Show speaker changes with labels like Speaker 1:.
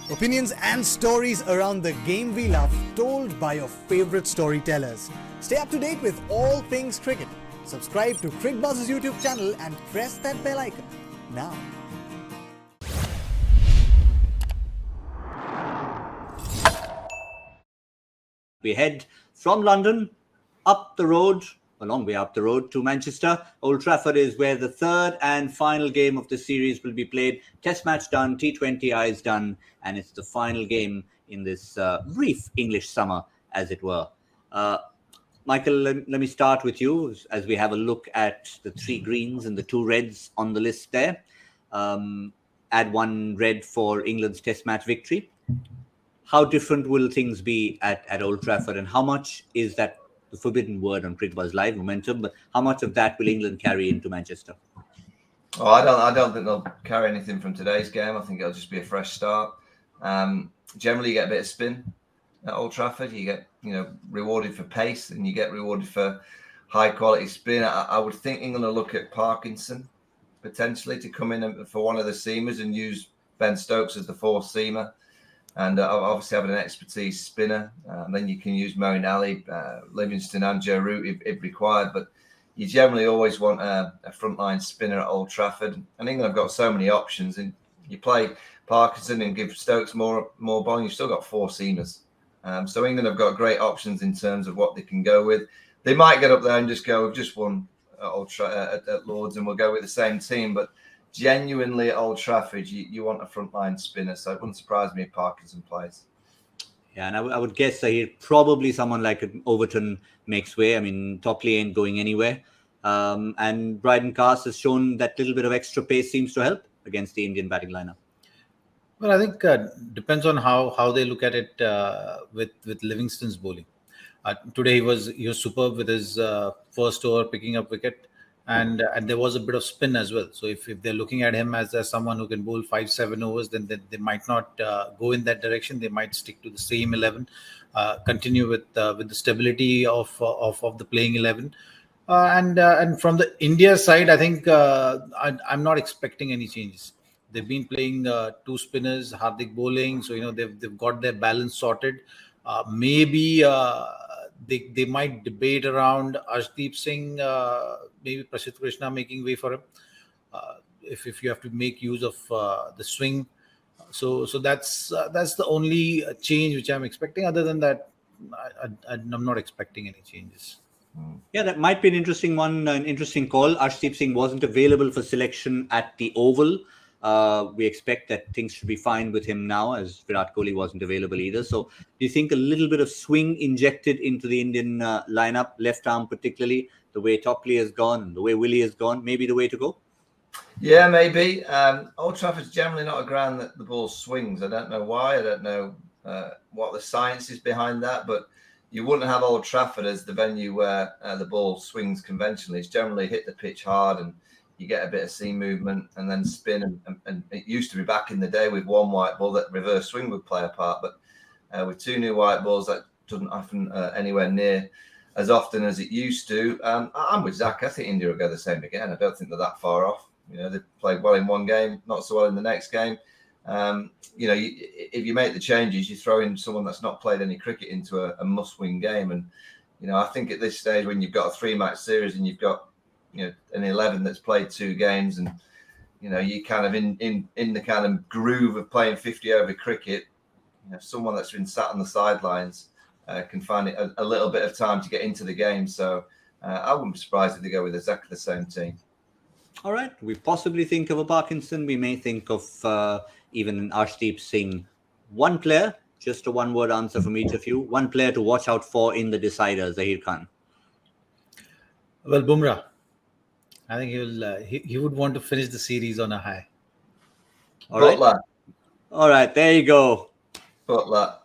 Speaker 1: Opinions and stories around the game we love, told by your favorite storytellers. Stay up to date with all things cricket. Subscribe to Cricbuzz's YouTube channel and press that bell icon now.
Speaker 2: We head from London up the road, a long way up the road, to Manchester. Old Trafford is where the third and final game of the series will be played. Test match done, T20Is done, and it's the final game in this brief English summer, as it were. Michael, let me start with you as we have a look at the three greens and the two reds on the list there. Add one red for England's Test match victory. How different will things be at Old Trafford, and how much is that the forbidden word on Cricbuzz Live, momentum, but how much of that will England carry into Manchester?
Speaker 3: Oh, I don't think they'll carry anything from today's game. I think it'll just be a fresh start. Generally, you get a bit of spin at Old Trafford. You get, rewarded for pace, and you get rewarded for high quality spin. I would think England will look at Parkinson potentially to come in for one of the seamers and use Ben Stokes as the fourth seamer. And obviously having an expertise spinner. Then you can use Moeen Ali, Livingston and Joe Root if required. But you generally always want a frontline spinner at Old Trafford. And England have got so many options. And you play Parkinson and give Stokes more bowling, you've still got four seamers. So England have got great options in terms of what they can go with. They might get up there and just go, we've just won at Lords and we'll go with the same team. But genuinely at Old Trafford, you want a frontline spinner, so it wouldn't surprise me if Parkinson plays.
Speaker 2: Yeah, and I would guess probably someone like Overton makes way. I mean, Topley ain't going anywhere. And Bryden Cast has shown that little bit of extra pace seems to help against the Indian batting lineup.
Speaker 4: Well, I think depends on how they look at it with Livingston's bowling. Today he was superb with his first over picking up wicket. And there was a bit of spin as well. So if they're looking at him as someone who can bowl 5-7 overs, then they might not go in that direction. They might stick to the same 11, continue with the stability of the playing 11. And from the India side, I think I'm not expecting any changes. They've been playing two spinners, Hardik bowling, so they've got their balance sorted. Maybe. They might debate around Arshdeep Singh, maybe Prasidh Krishna making way for him. If you have to make use of the swing, so that's the only change which I'm expecting. Other than that, I'm not expecting any changes.
Speaker 2: Yeah, that might be an interesting one, an interesting call. Arshdeep Singh wasn't available for selection at the Oval. We expect that things should be fine with him now, as Virat Kohli wasn't available either. So do you think a little bit of swing injected into the Indian lineup, left arm particularly, the way Topley has gone, the way Willie has gone, maybe the way to go?
Speaker 3: Yeah, maybe. Old Trafford's generally not a ground that the ball swings. I don't know why. I don't know what the science is behind that, but you wouldn't have Old Trafford as the venue where the ball swings conventionally. It's generally hit the pitch hard and you get a bit of seam movement and then spin. And it used to be back in the day with one white ball that reverse swing would play a part. But with two new white balls, that doesn't happen anywhere near as often as it used to. I'm with Zach. I think India will go the same again. I don't think they're that far off. They played well in one game, not so well in the next game. If you make the changes, you throw in someone that's not played any cricket into a must-win game. And, I think at this stage when you've got a 3-match series and you've got an 11 that's played 2 games and you kind of in the kind of groove of playing 50 over cricket, someone that's been sat on the sidelines can find it a little bit of time to get into the game. So I wouldn't be surprised if they go with exactly the same team.
Speaker 2: All right, we possibly think of a Parkinson. We may think of even Arshdeep Singh. One player, just a one-word answer from each of you. One player to watch out for in the decider, Zaheer Khan.
Speaker 4: Well, Bumrah. I think he would want to finish the series on a high.
Speaker 2: All right.
Speaker 3: Butler.
Speaker 2: All right, there you go.
Speaker 3: Butler.